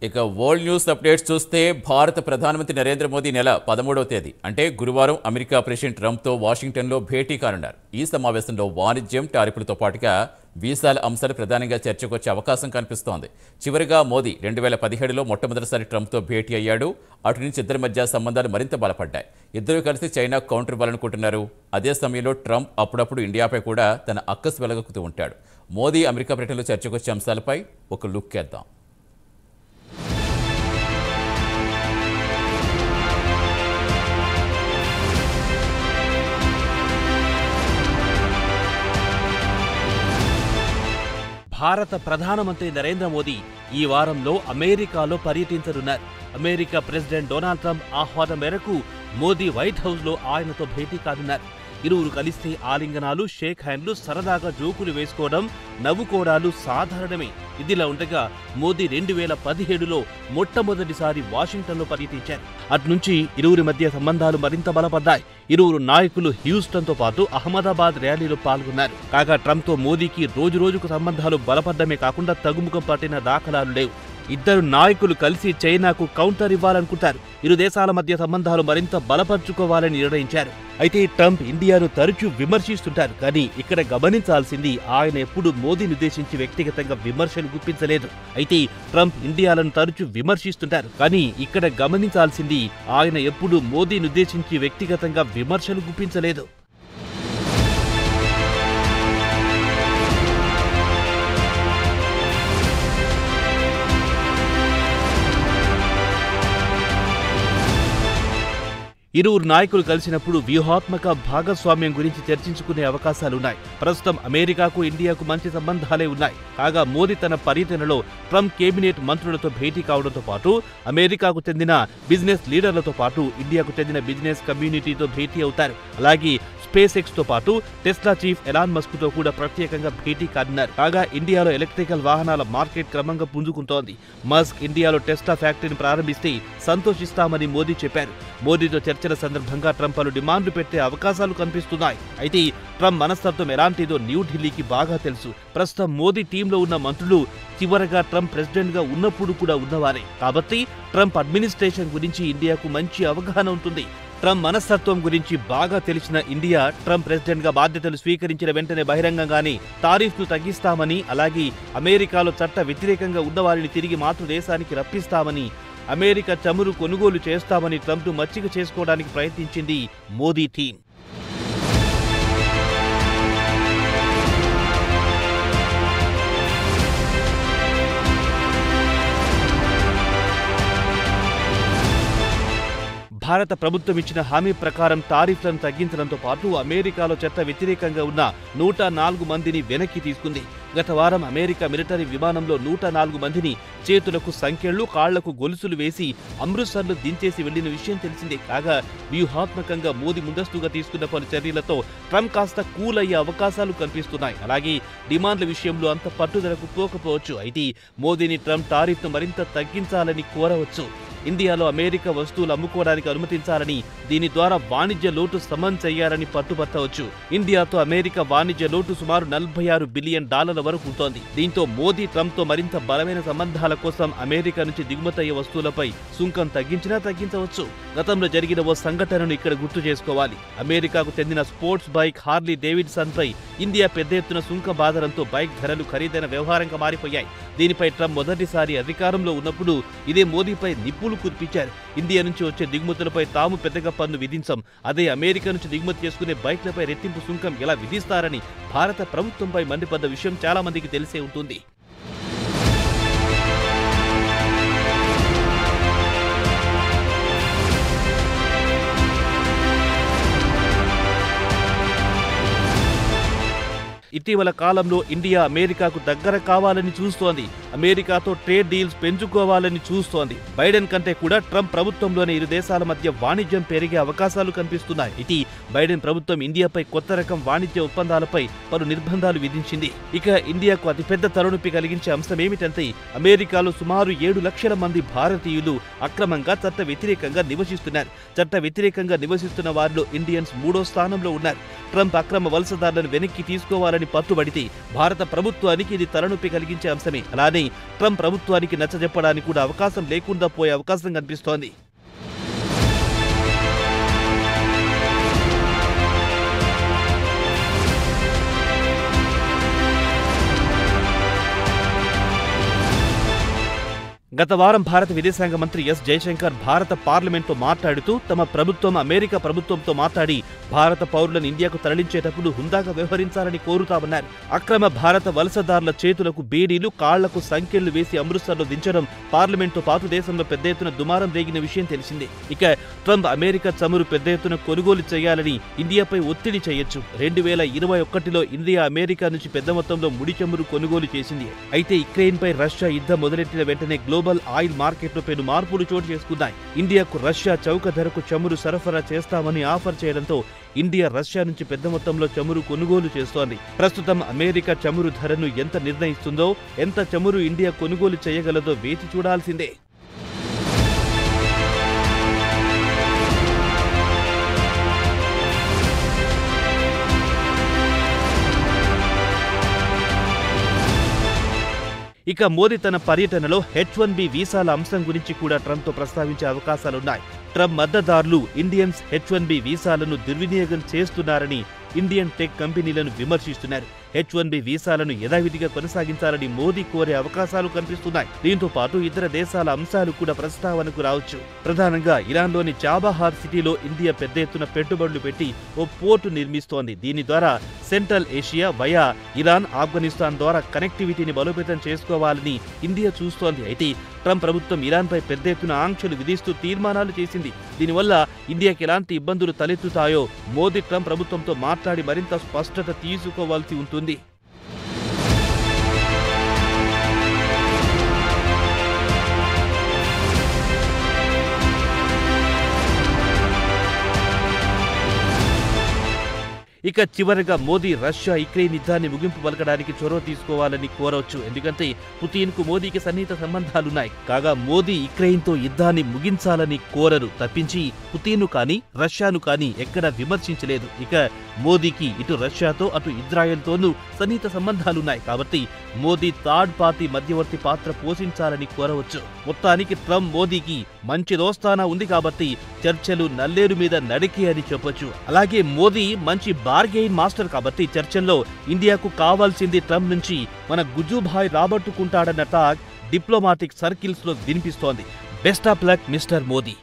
ఇక world news updates చూస్తే భారత ప్రధానమంత్రి నరేంద్ర మోదీ నెల 13వ తేదీ అంటే గురువారం అమెరికా ప్రెసిడెంట్ ట్రంప్తో వాషింగ్టన్లో భేటీ కానున్నారు. ఈ సమావేశంలో వాణిజ్యం, టారిఫ్లతో పాటుగా వీసాల అంశాలు ప్రధానంగా చర్చకు వచ్చే అవకాశం కనిపిస్తోంది. చివరిగా మోదీ 2017లో మొట్టమొదటిసారి ట్రంప్తో భేటీ అయ్యాడు. అటు నుంచి ఇద్దరి మధ్య సంబంధాలు మరింత బలపడ్డాయి. ఇద్దరు కలిసి చైనాకు కౌంటర్ ఇవ్వాలనుకుంటున్నారు. అదే సమయంలో ట్రంప్ అప్పుడప్పుడు ఇండియాపై కూడా తన అక్కసు వెలగక్కుతూ ఉంటాడు. మోదీ అమెరికా పర్యటనలో చర్చకు వచ్చే అంశాలపై ఒక లుక్ వేద్దాం. భారత ప్రధానమంత్రి నరేంద్ర మోదీ ఈ వారంలో అమెరికాలో పర్యటించనున్నారు. అమెరికా ప్రెసిడెంట్ డొనాల్డ్ ట్రంప్ ఆహ్వానం మేరకు మోదీ వైట్ హౌస్లో ఆయనతో భేటీ కానున్నారు. ఇరువురు కలిస్తే ఆలింగనాలు, షేక్ హ్యాండ్లు, సరదాగా జోకులు వేసుకోవడం, నవ్వుకోవడాలు సాధారణమే. ఇదిలా ఉండగా మోదీ 2017లో మొట్టమొదటిసారి వాషింగ్టన్లో పర్యటించారు. అట్నుంచి ఇరువురి మధ్య సంబంధాలు మరింత బలపడ్డాయి. ఇరువురు నాయకులు హ్యూస్టన్తో పాటు అహ్మదాబాద్ ర్యాలీలో పాల్గొన్నారు. కాగా ట్రంప్తో మోదీకి రోజురోజుకు సంబంధాలు బలపడ్డమే కాకుండా తగ్గుముఖం పట్టిన దాఖలాలు లేవు. ఇద్దరు నాయకులు కలిసి చైనాకు కౌంటర్ ఇవ్వాలనుకుంటారు. ఇరు దేశాల మధ్య సంబంధాలు మరింత బలపరుచుకోవాలని నిర్ణయించారు. అయితే ట్రంప్ ఇండియాను తరచూ విమర్శిస్తుంటారు. కానీ ఇక్కడ గమనించాల్సింది ఆయన ఎప్పుడు మోదీని ఉద్దేశించి వ్యక్తిగతంగా విమర్శలు గుప్పించలేదు. అయితే ట్రంప్ ఇండియాలను తరచూ విమర్శిస్తుంటారు. కానీ ఇక్కడ గమనించాల్సింది ఆయన ఎప్పుడు మోదీని ఉద్దేశించి వ్యక్తిగతంగా విమర్శలు గుప్పించలేదు. ఇరువురు నాయకులు కలిసినప్పుడు వ్యూహాత్మక భాగస్వామ్యం గురించి చర్చించుకునే అవకాశాలున్నాయి. ప్రస్తుతం అమెరికాకు, ఇండియాకు మంచి సంబంధాలే ఉన్నాయి. కాగా మోదీ తన పర్యటనలో ట్రంప్ కేబినెట్ మంత్రులతో భేటీ కావడంతో పాటు అమెరికాకు చెందిన బిజినెస్ లీడర్లతో పాటు ఇండియాకు చెందిన బిజినెస్ కమ్యూనిటీతో భేటీ అవుతారు. అలాగే స్పేస్ ఎక్స్ తో పాటు టెస్లా చీఫ్ ఎలాన్ మస్క్ తో కూడా ప్రత్యేకంగా భేటీ కానున్నారు. కాగా ఇండియాలో ఎలక్ట్రికల్ వాహనాల మార్కెట్ క్రమంగా పుంజుకుంటోంది. మస్క్ ఇండియాలో టెస్లా ఫ్యాక్టరీని ప్రారంభిస్తే సంతోషిస్తామని మోదీ చెప్పారు. మోదీతో చర్చల సందర్భంగా ట్రంప్ పలు డిమాండ్లు పెట్టే అవకాశాలు కనిపిస్తున్నాయి. అయితే ట్రంప్ మనస్తత్వం ఎలాంటిదో న్యూఢిల్లీకి బాగా తెలుసు. ప్రస్తుతం మోదీ టీంలో ఉన్న మంత్రులు చివరగా ట్రంప్ ప్రెసిడెంట్ గా ఉన్నప్పుడు కూడా ఉన్నవారే. కాబట్టి ట్రంప్ అడ్మినిస్ట్రేషన్ గురించి ఇండియాకు మంచి అవగాహన ఉంటుంది. ట్రంప్ మనస్తత్వం గురించి బాగా తెలిసిన ఇండియా ట్రంప్ ప్రెసిడెంట్ గా బాధ్యతలు స్వీకరించిన వెంటనే బహిరంగంగానే తారీఫ్ను తగ్గిస్తామని, అలాగే అమెరికాలో చట్ట వ్యతిరేకంగా ఉన్నవారిని తిరిగి మాతృ దేశానికి రప్పిస్తామని, అమెరికా చమురు కొనుగోలు చేస్తామని ట్రంప్ను మచ్చిక చేసుకోవడానికి ప్రయత్నించింది మోదీ టీం. భారత ప్రభుత్వం ఇచ్చిన హామీ ప్రకారం టారిఫ్లను తగ్గించడంతో పాటు అమెరికాలో చట్ట వ్యతిరేకంగా ఉన్న 104 మందిని వెనక్కి తీసుకుంది. గత వారం అమెరికా మిలిటరీ విమానంలో 104 మందిని చేతులకు సంకెళ్లు, కాళ్లకు గొలుసులు వేసి అమృత్సర్లో దించేసి వెళ్లిన విషయం తెలిసిందే. కాగా వ్యూహాత్మకంగా మోదీ ముందస్తుగా తీసుకున్న పలు చర్యలతో ట్రంప్ కాస్త కూల్ అయ్యే అవకాశాలు కనిపిస్తున్నాయి. అలాగే డిమాండ్ల విషయంలో అంత పట్టుదలకు పోకపోవచ్చు. అయితే మోదీని ట్రంప్ టారిఫ్ను మరింత తగ్గించాలని కోరవచ్చు. ఇండియాలో అమెరికా వస్తువులు అమ్ముకోవడానికి అనుమతించాలని, దీని ద్వారా వాణిజ్య లోటు సమం చేయాలని పట్టుబట్టవచ్చు. ఇండియాతో అమెరికా వాణిజ్య లోటు సుమారు $46 బిలియన్ వరకు ఉంటోంది. దీంతో మోదీ ట్రంప్తో మరింత బలమైన సంబంధాల కోసం అమెరికా నుంచి దిగుమతయ్యే వస్తువులపై సుంకం తగ్గించవచ్చు. గతంలో జరిగిన ఓ సంఘటనను ఇక్కడ గుర్తు చేసుకోవాలి. అమెరికాకు చెందిన స్పోర్ట్స్ బైక్ హార్లీ డేవిడ్సన్ పై ఇండియా పెద్ద ఎత్తున సుంకం బాదడంతో బైక్ ధరలు ఖరీదైన వ్యవహారంగా మారిపోయాయి. దీనిపై ట్రంప్ మొదటిసారి అధికారంలో ఉన్నప్పుడు ఇదే మోదీపై నిప్పులు కురిపించారు. ఇండియా నుంచి వచ్చే దిగుమతులపై తాము పెద్దగా పన్ను విధించాం, అదే అమెరికా నుంచి దిగుమతి చేసుకునే బైక్లపై రెట్టింపు సుంకం ఎలా విధిస్తారని భారత ప్రభుత్వంపై మండిపడ్డ విషయం చాలా మందికి తెలిసే ఉంటుంది. ఇటీవల కాలంలో ఇండియా అమెరికాకు దగ్గర కావాలని చూస్తోంది. అమెరికాతో ట్రేడ్ డీల్స్ పెంచుకోవాలని చూస్తోంది. బైడెన్ కంటే కూడా ట్రంప్ ప్రభుత్వంలోనే ఇరు దేశాల మధ్య వాణిజ్యం పెరిగే అవకాశాలు కనిపిస్తున్నాయి. ఇది బైడెన్ ప్రభుత్వం ఇండియాపై కొత్త రకం వాణిజ్య ఒప్పందాలపై పలు నిర్బంధాలు విధించింది. ఇక ఇండియాకు అతిపెద్ద తలనొప్పి కలిగించే అంశం ఏమిటంటే అమెరికాలో సుమారు 7 లక్షల మంది భారతీయులు అక్రమంగా చట్ట వ్యతిరేకంగా నివసిస్తున్నారు. చట్ట వ్యతిరేకంగా నివసిస్తున్న వారిలో ఇండియన్స్ 3వ స్థానంలో ఉన్నారు. ట్రంప్ అక్రమ వలసదారులను వెనక్కి తీసుకోవాలని పట్టుబడితే భారత ప్రభుత్వానికి ఇది తలనొప్పి కలిగించే అంశమే. అలానే ట్రంప్ ప్రభుత్వానికి నచ్చజెప్పడానికి కూడా అవకాశం లేకుండా పోయే అవకాశం కనిపిస్తోంది. గత వారం భారత విదేశాంగ మంత్రి ఎస్ జయశంకర్ భారత పార్లమెంట్లో మాట్లాడుతూ తమ ప్రభుత్వం అమెరికా ప్రభుత్వంతో మాట్లాడి భారత పౌరులను ఇండియాకు తరలించేటప్పుడు హుందాగా వ్యవహరించాలని కోరుతామన్నారు. అక్రమ భారత వలసదారుల చేతులకు బేడీలు, కాళ్లకు సంకెళ్లు వేసి అమృత్సర్లో దించడం పార్లమెంట్తో పాటు దేశంలో పెద్ద ఎత్తున దుమారం రేగిన విషయం తెలిసిందే. ఇక ట్రంప్ అమెరికా చమురు పెద్ద ఎత్తున కొనుగోలు చేయాలని ఇండియాపై ఒత్తిడి చేయొచ్చు. 2021లో ఇండియా అమెరికా నుంచి పెద్ద మొత్తంలో ముడి చమురు కొనుగోలు చేసింది. అయితే యుక్రెయిన్పై రష్యా యుద్ధం మొదలెట్టిన వెంటనే గ్లోబల్ ఆయిల్ మార్కెట్లో పెను మార్పులు చోటు చేసుకున్నాయి. ఇండియాకు రష్యా చౌక ధరకు చమురు సరఫరా చేస్తామని ఆఫర్ చేయడంతో ఇండియా రష్యా నుంచి పెద్ద మొత్తంలో చమురు కొనుగోలు చేస్తోంది. ప్రస్తుతం అమెరికా చమురు ధరను ఎంత నిర్ణయిస్తుందో, ఎంత చమురు ఇండియా కొనుగోలు చేయగలదో వేచి చూడాల్సిందే. ఇక మోదీ తన పర్యటనలో H1B వీసాల అంశం గురించి కూడా ట్రంప్తో ప్రస్తావించే అవకాశాలున్నాయి. ట్రంప్ మద్దతుదారులు ఇండియన్స్ H1B వీసాలను దుర్వినియోగం చేస్తున్నారని ఇండియన్ టెక్ కంపెనీలను విమర్శిస్తున్నారు. H1B వీసాలను యథావిధిగా కొనసాగించాలని మోదీ కోరే అవకాశాలు కనిపిస్తున్నాయి. దీంతో పాటు ఇతర దేశాల అంశాలు కూడా ప్రస్తావనకు రావచ్చు. ప్రధానంగా ఇరాన్లోని చాబహార్ సిటీలో ఇండియా పెద్ద ఎత్తున పెట్టుబడులు పెట్టి ఓ పోర్టు నిర్మిస్తోంది. దీని ద్వారా central Asia via Iran, Afghanistan ద్వారా కనెక్టివిటీని బలోపేతం చేసుకోవాలని ఇండియా చూస్తోంది. అయితే ట్రంప్ ప్రభుత్వం ఇరాన్పై పెద్ద ఎత్తున ఆంక్షలు విధిస్తూ తీర్మానాలు చేసింది. దీనివల్ల ఇండియాకి ఎలాంటి ఇబ్బందులు తలెత్తుతాయో మోదీ ట్రంప్ ప్రభుత్వంతో మాట్లాడి మరింత స్పష్టత తీసుకోవాల్సి ఉంటుంది. ఇక చివరగా మోదీ రష్యా యుక్రెయిన్ యుద్ధాన్ని ముగింపు పలకడానికి చొరవ తీసుకోవాలని కోరవచ్చు. ఎందుకంటే పుతిన్కు మోదీకి సన్నిహిత సంబంధాలున్నాయి. కాగా మోదీ యుక్రెయిన్తో యుద్ధాన్ని ముగించాలని కోరరు తప్పించి పుతిన్ను కానీ రష్యాను కానీ ఎక్కడా విమర్శించలేదు. ఇక మోదీకి ఇటు రష్యాతో అటు ఇజ్రాయెల్తోనూ సన్నిహిత సంబంధాలున్నాయి. కాబట్టి మోదీ థర్డ్ పార్టీ మధ్యవర్తి పాత్ర పోషించాలని కోరవచ్చు. మొత్తానికి ట్రంప్ మోదీకి మంచి దోస్తానా ఉంది కాబట్టి చర్చలు నల్లేరు మీద నడికే అని చెప్పొచ్చు. అలాగే మోదీ మంచి బార్గెయిన్ మాస్టర్ కాబట్టి చర్చల్లో ఇండియాకు కావాల్సింది ట్రంప్ నుంచి మన గుజుభాయ్ రాబట్టుకుంటాడన్న టాక్ డిప్లొమాటిక్ సర్కిల్స్ లో వినిపిస్తోంది. Best of luck mister Modi.